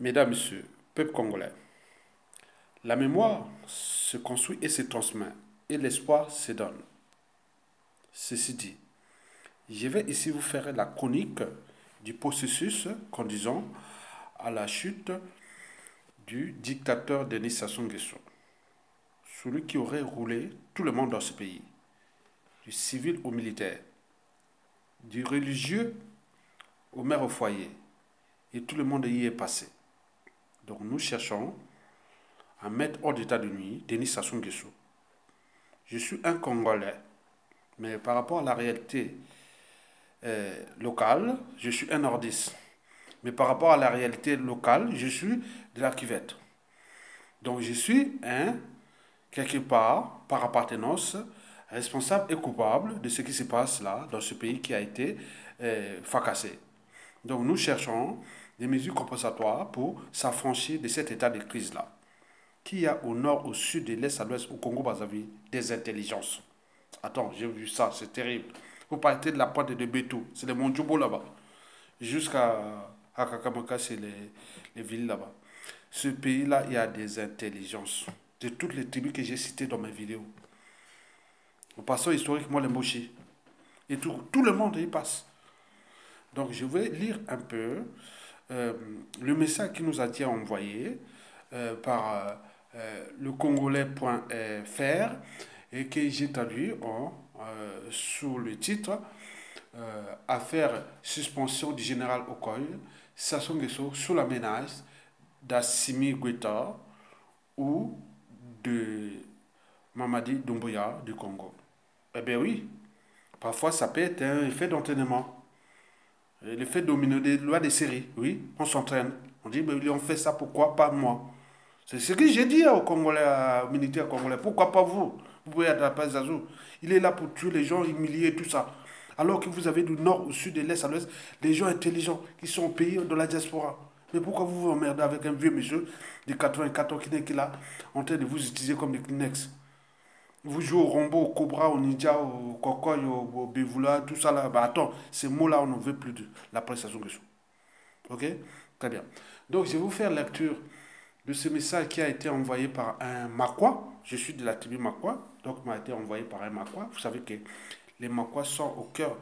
Mesdames, Messieurs, peuple congolais, la mémoire se construit et se transmet, et l'espoir se donne. Ceci dit, je vais ici vous faire la chronique du processus conduisant à la chute du dictateur Denis Sassou Nguesso, celui qui aurait roulé tout le monde dans ce pays, du civil au militaire, du religieux au maire au foyer, et tout le monde y est passé. Donc nous cherchons à mettre hors d'état de nuit Denis Sassou Nguesso. Je suis un Congolais, mais par rapport à la réalité locale, je suis un nordiste. Mais par rapport à la réalité locale, je suis de la cuvette. Donc je suis quelque part, par appartenance, responsable et coupable de ce qui se passe là, dans ce pays qui a été fracassé. Donc nous cherchons des mesures compensatoires pour s'affranchir de cet état de crise-là. Qu'il y a au nord, au sud, de l'est à l'ouest, au Congo-Brazzaville, des intelligences. Attends, j'ai vu ça, c'est terrible. Vous partez de la pointe de Betou, c'est les Mondjobo là-bas, jusqu'à Kakamaka, c'est les villes là-bas. Ce pays-là, il y a des intelligences de toutes les tribus que j'ai citées dans mes vidéos. Au passant historiquement, les Moshi. Et tout le monde y passe. Donc, je vais lire un peu le message qui nous a été envoyé par le congolais.fr et que j'ai traduit sous le titre Affaire suspension du général Okoye, Sassou Nguesso sous la menace d'Assimi Goïta ou de Mamadi Doumbouya du Congo. Eh bien oui, parfois ça peut être un effet d'entraînement. L'effet domino des lois des séries, oui, on s'entraîne. On dit, mais ils ont fait ça, pourquoi pas moi? C'est ce que j'ai dit aux Congolais, aux militaires congolais. Pourquoi pas vous? Vous pouvez être à la place d'Azou. Il est là pour tuer les gens, humilier tout ça. Alors que vous avez du nord au sud, de l'est à l'ouest, des gens intelligents qui sont au pays de la diaspora. Mais pourquoi vous vous emmerdez avec un vieux monsieur de 84 ans qui n'est que là, en train de vous utiliser comme des Kleenex? Vous jouez au Rombo, au Cobra, au Ninja, au Kokoy, au Bévoula, tout ça là. Bah attends, ces mots-là, on n'en veut plus de la presse Sassou Nguesso. Ok? Très bien. Donc, je vais vous faire lecture de ce message qui a été envoyé par un Makwa. Je suis de la tribu Makwa, donc m'a été envoyé par un Makwa. Vous savez que les Makwa sont au cœur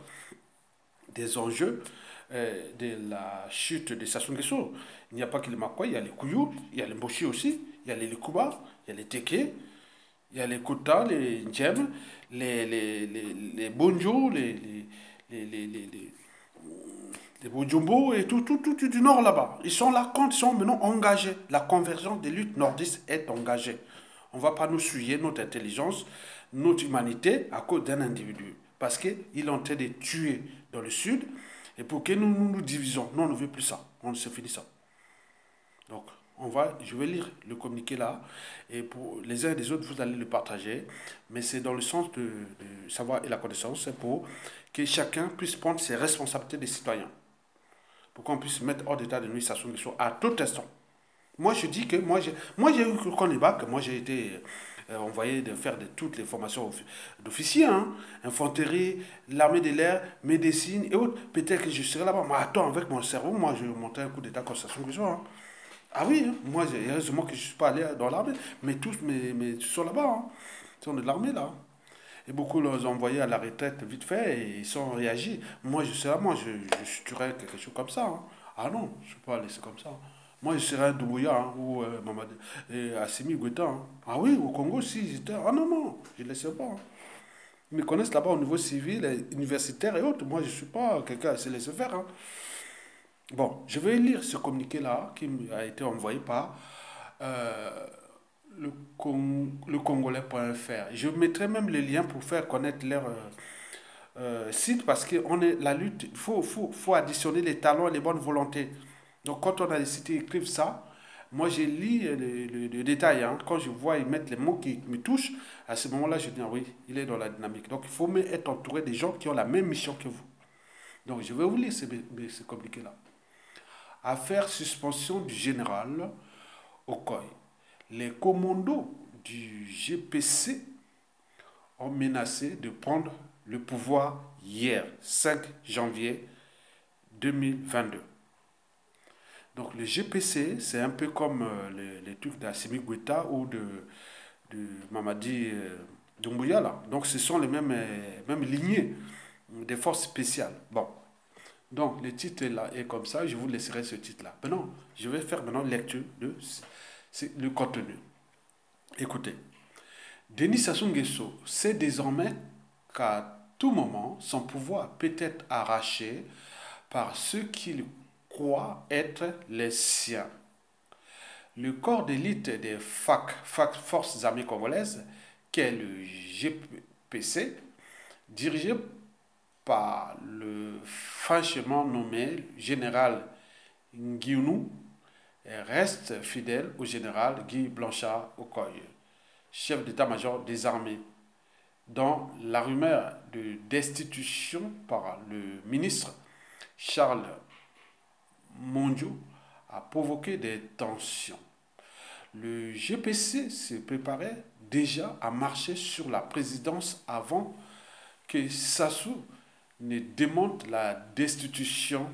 des enjeux de la chute de Sassou Nguesso. Il n'y a pas que les Makwa, il y a les Kouyou, il y a les Mboshi aussi, il y a les Likuba, il y a les Teke, il y a les Kota, les Ndjem, les Bonjo, les Bojumbo et tout du nord là-bas. Ils sont là quand ils sont maintenant engagés. La convergence des luttes nordistes est engagée. On ne va pas nous souiller notre intelligence, notre humanité à cause d'un individu. Parce qu'il est en train de tuer dans le sud. Et pour que nous divisons. Non, on ne veut plus ça. On se finit ça. Donc, je vais lire le communiqué là. Et pour les uns et les autres, vous allez le partager. Mais c'est dans le sens de savoir et la connaissance. C'est pour que chacun puisse prendre ses responsabilités des citoyens. Pour qu'on puisse mettre hors d'état de nuit Sassou Nguesso à tout instant. Moi, je dis que moi j'ai eu le bac, moi j'ai été envoyé de faire toutes les formations d'officiers, hein, infanterie, l'armée de l'air, médecine et autres. Peut-être que je serai là-bas. Mais attends, avec mon cerveau, moi je vais monter un coup d'état comme Sassou Nguesso. Hein. Ah oui, hein, moi, heureusement que je ne suis pas allé dans l'armée, mais tous mes sont là-bas. Hein. Ils sont de l'armée là. Et beaucoup les ont envoyés à la retraite vite fait et ils sont réagis. Moi, je serais, je tuerais quelque chose comme ça. Hein. Ah non, je ne peux pas laisser comme ça. Moi, je serais un Doumbouya hein, ou Assimi Goïta. Hein. Ah oui, au Congo, si j'étais. Ah non, non, je ne laisserai pas. Hein. Ils me connaissent là-bas au niveau civil, universitaire et autres. Moi, je ne suis pas quelqu'un à se laisser faire. Hein. Bon, je vais lire ce communiqué-là qui a été envoyé par euh, le congolais.fr. Je mettrai même les liens pour faire connaître leur site parce que la lutte, faut additionner les talents et les bonnes volontés. Donc quand on a des sites qui écrivent ça, moi j'ai lu le détail. Hein. Quand je vois ils mettent les mots qui me touchent, à ce moment-là je dis ah oui, il est dans la dynamique. Donc il faut même être entouré des gens qui ont la même mission que vous. Donc je vais vous lire ce communiqué-là. Affaire suspension du général Okoye. Les commandos du GPC ont menacé de prendre le pouvoir hier, 5 janvier 2022. Donc le GPC, c'est un peu comme les trucs d'Assimi Goïta ou de Mamadi Doumbouya, là. Donc ce sont les mêmes lignées des forces spéciales. Bon, donc le titre là est comme ça, je vous laisserai ce titre-là. Maintenant, je vais faire maintenant lecture de le contenu. Écoutez, Denis Sassou Nguesso sait désormais qu'à tout moment, son pouvoir peut être arraché par ceux qu'il croit être les siens. Le corps d'élite des Forces armées congolaises, qu'est le GPC, dirigé par le fraîchement nommé général Nguinou, reste fidèle au général Guy Blanchard Okoye, chef d'état-major des armées, dont la rumeur de destitution par le ministre Charles Mondiaux a provoqué des tensions. Le GPC se préparait déjà à marcher sur la présidence avant que Sassou ne démonte la destitution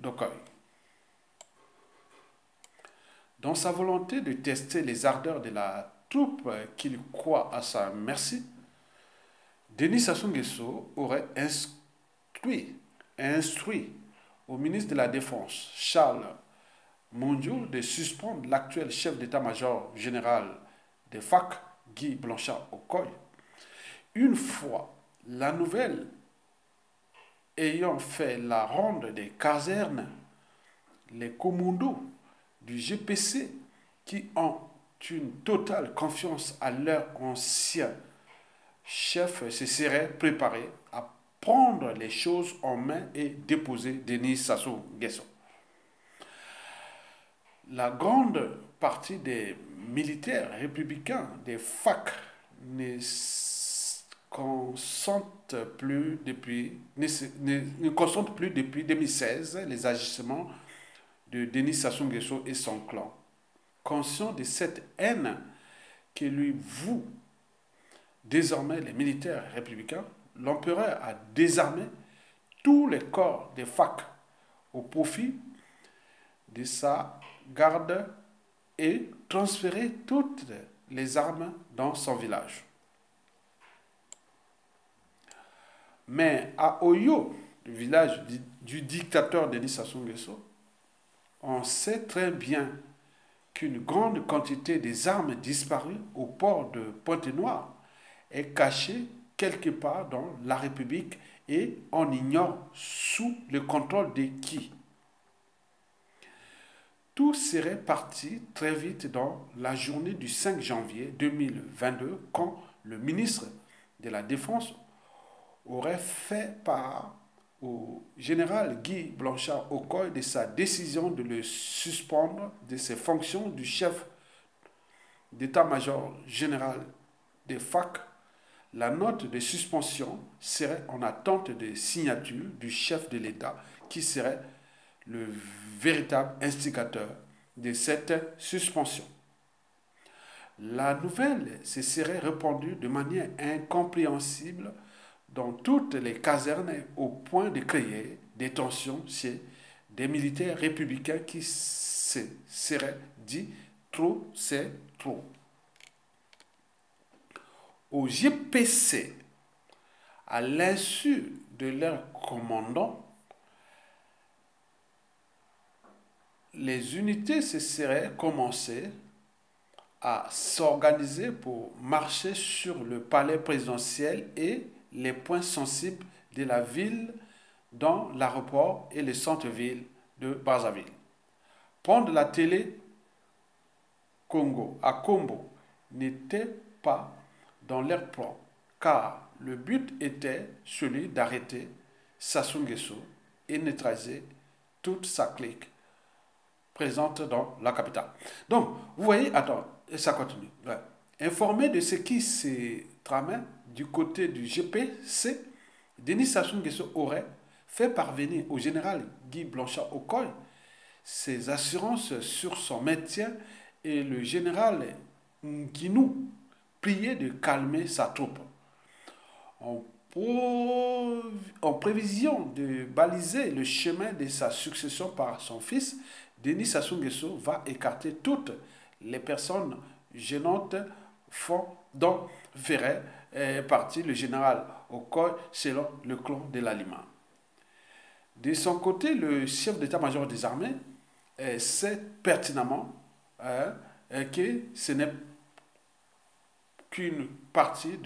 d'Okoye. Dans sa volonté de tester les ardeurs de la troupe qu'il croit à sa merci, Denis Sassou Nguesso aurait instruit au ministre de la Défense, Charles Mondiaux, de suspendre l'actuel chef d'état-major général des FAC, Guy Blanchard Okoye. Une fois la nouvelle ayant fait la ronde des casernes, les commandos du GPC, qui ont une totale confiance à leur ancien chef, se seraient préparés à prendre les choses en main et déposer Denis Sassou Nguesso. La grande partie des militaires républicains des FAC ne consentent plus depuis 2016 les agissements de Denis Sassou Nguesso et son clan. Conscient de cette haine que lui vouent désormais les militaires républicains, l'empereur a désarmé tous les corps des FAC au profit de sa garde et transféré toutes les armes dans son village. Mais à Oyo, le village du dictateur Denis Sassou Nguesso, on sait très bien qu'une grande quantité des armes disparues au port de Pointe-Noire est cachée quelque part dans la République et on ignore sous le contrôle de qui. Tout serait parti très vite dans la journée du 5 janvier 2022 quand le ministre de la Défense aurait fait part au général Guy Blanchard Okoye de sa décision de le suspendre de ses fonctions du chef d'état-major général des FAC. La note de suspension serait en attente de signature du chef de l'État qui serait le véritable instigateur de cette suspension. La nouvelle se serait répandue de manière incompréhensible dans toutes les casernes au point de créer des tensions chez des militaires républicains qui se seraient dit « trop, c'est trop ». Au GPC, à l'insu de leur commandant, les unités se seraient commencées à s'organiser pour marcher sur le palais présidentiel et les points sensibles de la ville, dans l'aéroport et le centre-ville de Brazzaville. Prendre la télé Congo à Kombo n'était pas dans leur plan, car le but était celui d'arrêter Sassou Nguesso et neutraliser toute sa clique présente dans la capitale. Donc, vous voyez, attends, et ça continue. Ouais. Informé de ce qui s'est tramé du côté du GPC, Denis Sassou Nguesso aurait fait parvenir au général Guy Blanchard Okoye ses assurances sur son maintien et le général Nguinou priait de calmer sa troupe. On En prévision de baliser le chemin de sa succession par son fils, Denis Sassou Nguesso va écarter toutes les personnes gênantes dont ferait partie le général Okoye selon le clan de l'Alima. De son côté, le chef d'état-major des armées sait pertinemment que ce n'est qu'une partie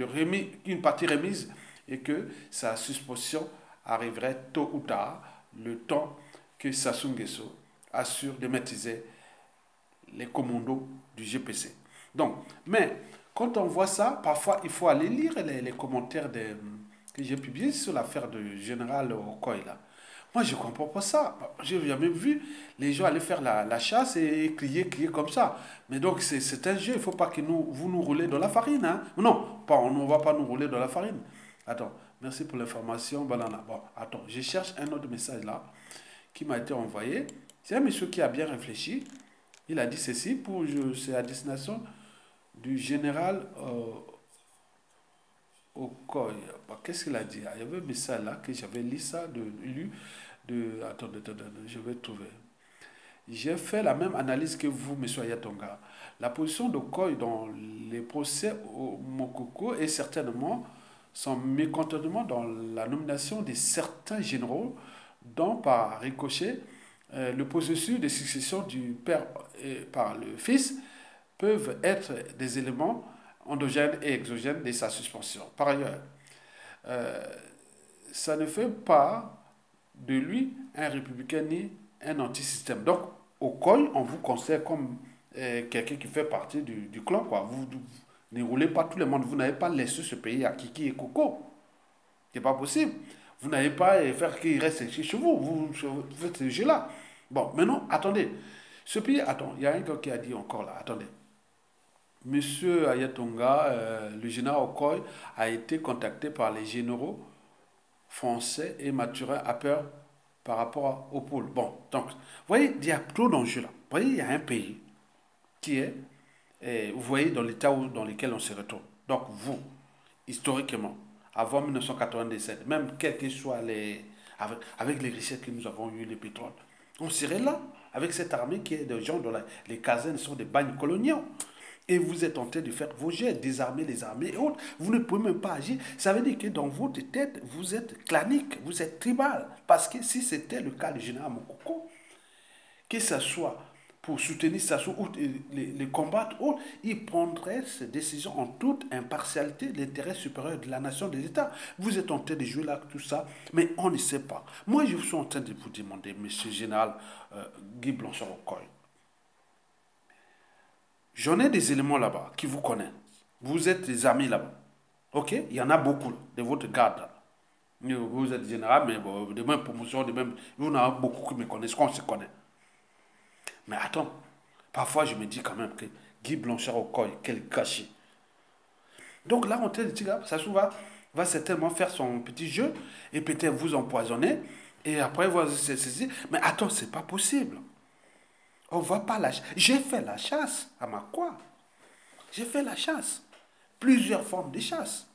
remise et que sa suspension arriverait tôt ou tard, le temps que Sassou Nguesso assure de maîtriser les commandos du GPC. Donc, mais quand on voit ça, parfois il faut aller lire les commentaires que j'ai publiés sur l'affaire du général Okoye là. Moi, je ne comprends pas ça. J'ai jamais vu les gens aller faire la chasse et crier comme ça. Mais donc, c'est un jeu. Il ne faut pas que vous nous roulez dans la farine. Hein. Non, on ne va pas nous rouler dans la farine. Attends, merci pour l'information, Banana. Bon, attends, je cherche un autre message là qui m'a été envoyé. C'est un monsieur qui a bien réfléchi. Il a dit ceci c'est à destination du général Okoye. Qu'est-ce qu'il a dit? Il y avait un message là que j'avais lu ça, attendez, je vais trouver. J'ai fait la même analyse que vous, M. Ayatonga. La position d'Okoye dans les procès au Mokoko est certainement son mécontentement dans la nomination de certains généraux dont, par ricochet, le processus de succession du père par le fils peuvent être des éléments endogènes et exogènes de sa suspension. Par ailleurs, ça ne fait pas de lui un républicain ni un anti-système. Donc, Okoye, on vous considère comme quelqu'un qui fait partie du clan, quoi. Vous ne roulez pas tout le monde. Vous n'avez pas laissé ce pays à Kiki et Coco. C'est pas possible. Vous n'avez pas faire qu'il reste chez vous. Vous faites ce jeu-là. Bon, maintenant, attendez. Ce pays, attends, il y a un gars qui a dit encore là, attendez. Monsieur Ayatonga, le général Okoye a été contacté par les généraux français et Mathurin a peur par rapport au pôle. Bon, donc, vous voyez, il y a trop d'enjeux là. Vous voyez, il y a un pays qui est, vous voyez, dans l'état dans lequel on se retrouve. Donc, vous, historiquement, avant 1997, même quels que soient avec les richesses que nous avons eues, les pétroles, on serait là, avec cette armée qui est de gens dont les casernes sont des bagnes coloniaux. Et vous êtes en train de faire vos jets, désarmer les armées et autres. Vous ne pouvez même pas agir. Ça veut dire que dans votre tête, vous êtes clanique, vous êtes tribal. Parce que si c'était le cas du général Mokoko, que ce soit pour soutenir Sassou ou les combattre, il prendrait ses décisions en toute impartialité, l'intérêt supérieur de la nation, des États. Vous êtes en train de jouer là, tout ça, mais on ne sait pas. Moi, je suis en train de vous demander, monsieur le général Guy Blanchard-Okoye, j'en ai des éléments là-bas qui vous connaissent. Vous êtes des amis là-bas. Ok? Il y en a beaucoup de votre garde. Vous êtes général, mais de même promotion, de même. Il y en a beaucoup qui me connaissent, qu'on se connaît. Mais attends, parfois je me dis quand même que Guy Blanchard-Okoye, quel gâchis. Donc là, on te dit, ça va certainement faire son petit jeu et peut-être vous empoisonner. Et après, vous saisir. Mais attends, c'est pas possible. On ne va pas la chasse. J'ai fait la chasse à ma quoi. J'ai fait la chasse. Plusieurs formes de chasse.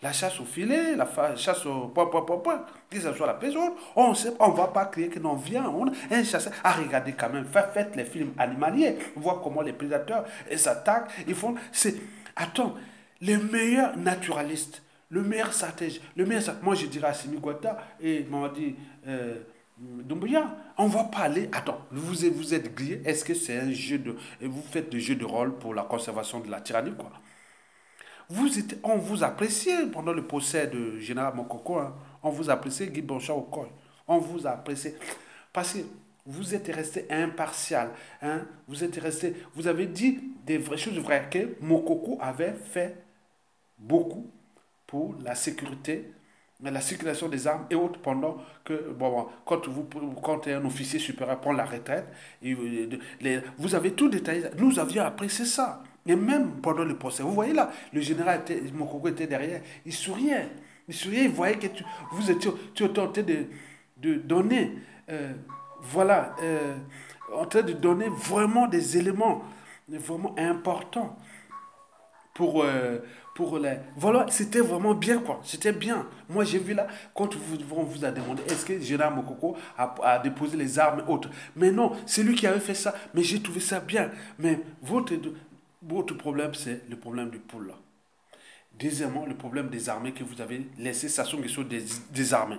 La chasse au filet, la chasse au point, que ce soit la pêche, on ne va pas créer que l'on vient, un chasseur. Ah, regardez quand même, faites les films animaliers, voir comment les prédateurs s'attaquent. Ils font. Attends, les meilleurs naturalistes, le meilleur stratège, moi je dirais à Simi Guata et Mamadi Doumbouya, on va pas aller. Attends, vous êtes grillé. Est-ce que c'est un jeu de. Vous faites des jeux de rôle pour la conservation de la tyrannie, quoi? On vous appréciait pendant le procès de Général Mokoko. Hein. On vous appréciait, Guy Blanchard-Okoye. On vous appréciait. Parce que vous êtes resté impartial. Hein. Vous avez dit des vraies choses vraies que Mokoko avait fait beaucoup pour la sécurité, la circulation des armes et autres pendant que, quand un officier supérieur prend la retraite, vous avez tout détaillé. Nous avions apprécié ça. Et même pendant le procès, vous voyez là, le général Mokoko était derrière, il souriait. Il voyait que vous étiez en train de donner, en train de donner vraiment des éléments vraiment importants pour les... Voilà, c'était vraiment bien, quoi. C'était bien. Moi, j'ai vu là, quand on vous a demandé, est-ce que Gérard Mokoko a déposé les armes et autres. Mais non, c'est lui qui avait fait ça. Mais j'ai trouvé ça bien. Mais votre problème, c'est le problème du pool, là. Deuxièmement, le problème des armées que vous avez laissé Sassou Nguesso désarmé.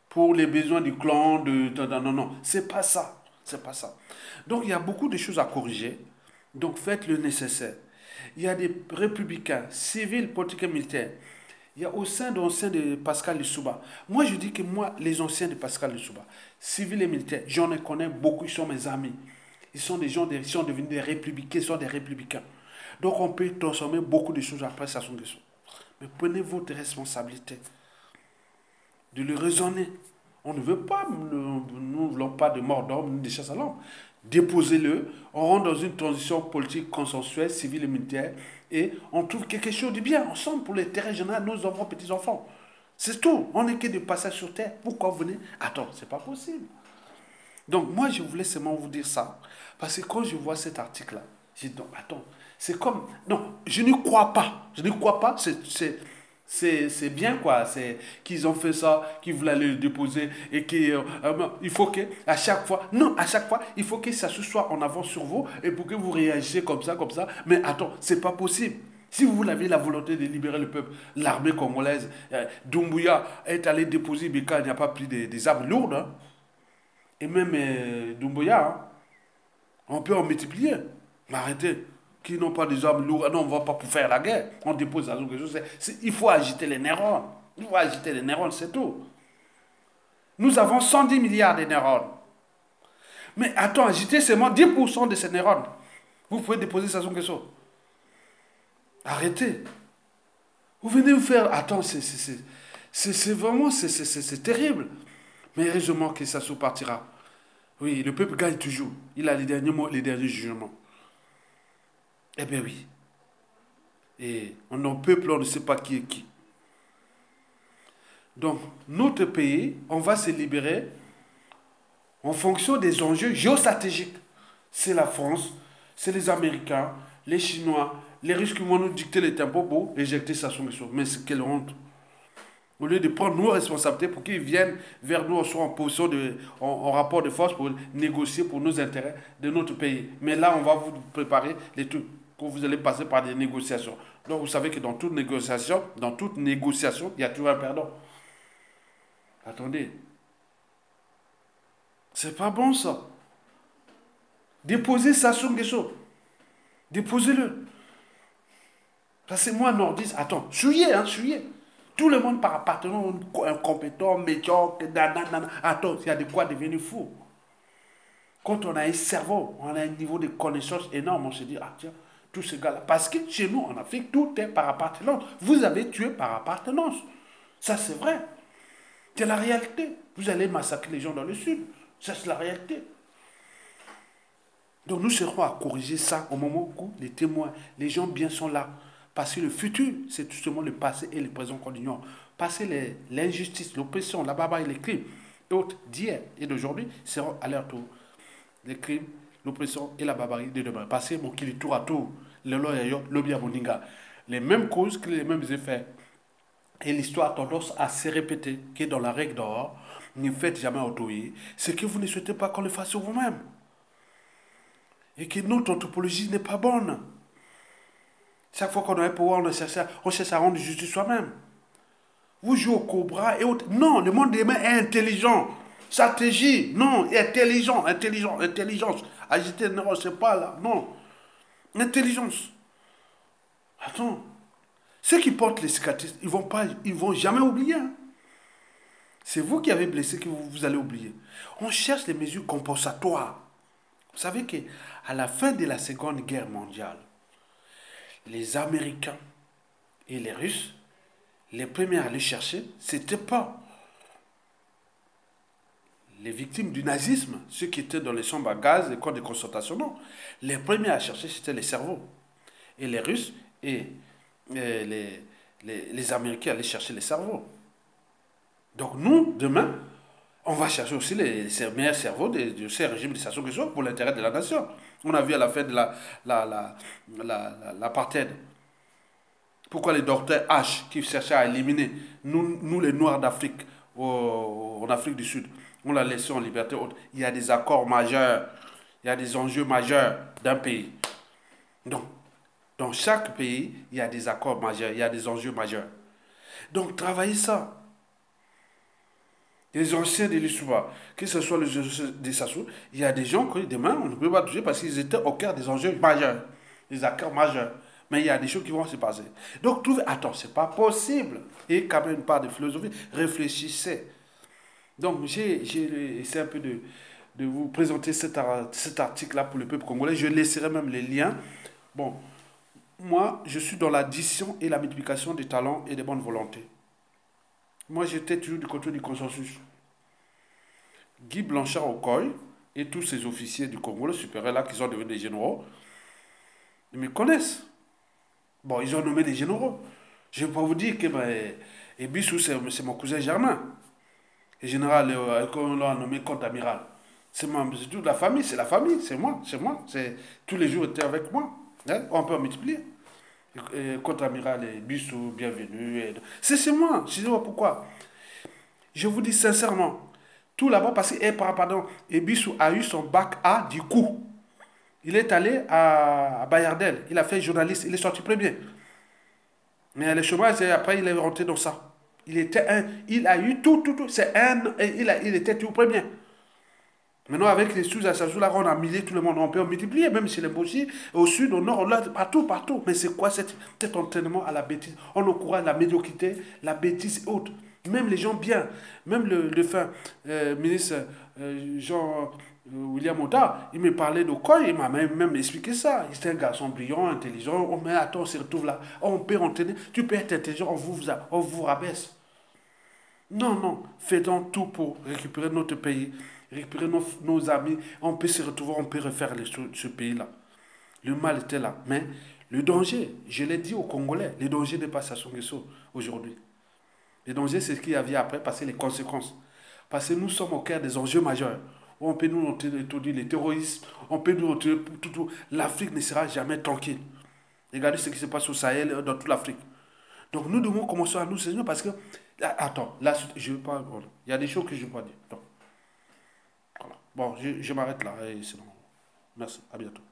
Pour les besoins du clan, non, non, non. C'est pas ça. C'est pas ça. Donc, il y a beaucoup de choses à corriger. Donc, faites le nécessaire. Il y a des républicains, civils, politiques et militaires. Il y a au sein de Pascal Lissouba. Moi, je dis que moi, les anciens de Pascal Lissouba, civils et militaires, j'en connais beaucoup, ils sont mes amis. Ils sont des gens, ils sont devenus des républicains, ils sont des républicains. Donc, on peut transformer beaucoup de choses après Sassou Nguesso. Mais prenez votre responsabilité de le raisonner. On ne veut pas, nous ne voulons pas de mort d'homme ni de chasse à l'homme. Déposez-le, on rentre dans une transition politique consensuelle, civile et militaire, et on trouve quelque chose de bien ensemble pour l'intérêt général, nos enfants, petits-enfants. C'est tout. On n'est que de passage sur terre. Pourquoi vous venez? Attends, c'est pas possible. Donc moi, je voulais seulement vous dire ça. Parce que quand je vois cet article-là, j'ai dit, non, attends, c'est comme... Non, je ne crois pas. Je ne crois pas. C'est bien quoi, c'est qu'ils ont fait ça, qu'ils voulaient le déposer et qu'il il faut que à chaque fois, non, à chaque fois, il faut que ça se soit en avance sur vous et pour que vous réagissez comme ça, comme ça. Mais attends, c'est pas possible. Si vous avez la volonté de libérer le peuple, l'armée congolaise, Doumbouya est allé déposer Beka, il n'y a pas pris des armes lourdes, hein. Et même Doumbouya, hein, on peut en multiplier. Mais arrêtez. Qui n'ont pas des armes lourdes. Non, on ne va pas pour faire la guerre. On dépose la zone. Il faut agiter les neurones. Il faut agiter les neurones, c'est tout. Nous avons 110 milliards de neurones. Mais attends, agitez seulement 10% de ces neurones. Vous pouvez déposer Sassou Nguesso. Arrêtez. Vous venez vous faire... Attends, c'est vraiment... C'est terrible. Mais heureusement que Sassou partira. Oui, le peuple gagne toujours. Il a les derniers mots, les derniers jugements. Eh bien oui. Et on est un peuple, on ne sait pas qui est qui. Donc, notre pays, on va se libérer en fonction des enjeux géostratégiques. C'est la France, c'est les Américains, les Chinois, les Russes qui vont nous dicter les tempos pour éjecter Sassou Nguesso. Mais c'est quelle honte. Au lieu de prendre nos responsabilités pour qu'ils viennent vers nous, soit en position en rapport de force pour négocier pour nos intérêts de notre pays. Mais là, on va vous préparer les trucs que vous allez passer par des négociations. Donc, vous savez que dans toute négociation, il y a toujours un perdant. Attendez. C'est pas bon, ça. Déposez Sassou Nguesso. Déposez-le. Parce que moi, nordiste, attends, suyez, hein, suyez. Tout le monde par appartenant, incompétent, médiocre, attends, il y a de quoi devenir fou. Quand on a un cerveau, on a un niveau de connaissance énorme, on se dit, ah tiens, tous ces gars-là. Parce que chez nous, en Afrique, tout est par appartenance. Vous avez tué par appartenance. Ça, c'est vrai. C'est la réalité. Vous allez massacrer les gens dans le sud. Ça, c'est la réalité. Donc, nous serons à corriger ça au moment où les témoins, les gens bien sont là. Parce que le futur, c'est justement le passé et le présent qu'on ignore. Passé, l'injustice, l'oppression, la barbarie, les crimes et autres d'hier et d'aujourd'hui seront à leur tour. Les crimes, l'oppression et la barbarie de demain. Passé, mon qui tour à tour. Le loyayo, l'obia moninga. Les mêmes causes, les mêmes effets. Et l'histoire a tendance à se répéter que dans la règle d'or, ne faites jamais autrui. C'est que vous ne souhaitez pas qu'on le fasse sur vous-même. Et que notre anthropologie n'est pas bonne. Chaque fois qu'on a un pouvoir, on cherche à rendre justice soi-même. Vous jouez au cobra et autres. Non, le monde des mains est intelligent. Stratégie, non, intelligence. Agiter, non, c'est pas là, non. Intelligence. Attends. Ceux qui portent les cicatrices, ils vont jamais oublier. Hein. C'est vous qui avez blessé que vous allez oublier. On cherche les mesures compensatoires. Vous savez qu'à la fin de la Seconde Guerre mondiale, les Américains et les Russes, les premiers à aller chercher, c'était pas les victimes du nazisme, ceux qui étaient dans les chambres à gaz, les camps de concentration, non. Les premiers à chercher, c'était les cerveaux. Et les Russes et les Américains allaient chercher les cerveaux. Donc nous, demain, on va chercher aussi les meilleurs cerveaux de ces régimes de Sassou Nguesso pour l'intérêt de la nation. On a vu à la fin de l'apartheid, Pourquoi les docteurs H qui cherchaient à éliminer nous les Noirs d'Afrique, en Afrique du Sud, on l'a laissé en liberté haute. Il y a des accords majeurs, il y a des enjeux majeurs d'un pays. Donc, dans chaque pays, il y a des accords majeurs, il y a des enjeux majeurs. Donc, travaillez ça. Les anciens de l'histoire, que ce soit les anciens des Sassou, il y a des gens que demain, on ne peut pas toucher parce qu'ils étaient au cœur des enjeux majeurs, des accords majeurs. Mais il y a des choses qui vont se passer. Donc, trouvez, attends, c'est pas possible. Et quand même une part de philosophie, réfléchissez. Donc, j'ai essayé un peu de vous présenter cet article-là pour le peuple congolais. Je laisserai même les liens. Bon, moi, je suis dans l'addition et la multiplication des talents et des bonnes volontés. Moi, j'étais toujours du côté du consensus. Guy Blanchard Okoye et tous ces officiers du Congo, le supérieur là, qui sont devenus des généraux, ils me connaissent. Bon, ils ont nommé des généraux. Je ne vais pas vous dire que Ebissou, c'est mon cousin germain. Le général, qu'on l'a nommé contre-amiral. C'est toute la famille, c'est la famille, c'est moi, c'est moi. Tous les jours, il était avec moi. Hein? On peut en multiplier. Contre-amiral Ebissou, bienvenue. C'est moi. Je dis pourquoi. Je vous dis sincèrement, tout là-bas, parce que, pardon, Ebissou a eu son bac A du coup. Il est allé à Bayardel, il a fait journaliste, il est sorti premier. Mais le chômage, et après, il est rentré dans ça. Il a eu tout, il était tout premier. Maintenant, avec les sous-associations, là, on a millé tout le monde, on peut multiplier, même si les Mbossi, au sud, au nord, là, partout. Mais c'est quoi cet entraînement à la bêtise? On encourage la médiocrité, la bêtise et autres. Même les gens bien, même le fin ministre Jean William Ota, il me parlait de quoi, il m'a même expliqué ça. Il était un garçon brillant, intelligent. Oh, mais attends, on se retrouve là. Oh, on peut entraîner. Tu peux être intelligent, on vous rabaisse. Non, non, faisons tout pour récupérer notre pays, récupérer nos amis. On peut se retrouver, on peut refaire ce pays-là. Le mal était là. Mais le danger, je l'ai dit aux Congolais, le danger n'est pas Sassou Nguesso aujourd'hui. Le danger, c'est ce qu'il y avait après, parce que les conséquences. Parce que nous sommes au cœur des enjeux majeurs. On peut nous introduire les terroristes, on peut nous introduire tout. L'Afrique ne sera jamais tranquille. Regardez ce qui se passe au Sahel, dans toute l'Afrique. Donc nous devons commencer à nous saisir parce que... Attends, là, je ne veux pas... Voilà. Il y a des choses que je ne veux pas dire. Donc, voilà. Bon, je m'arrête là. Et c'est bon. Merci, à bientôt.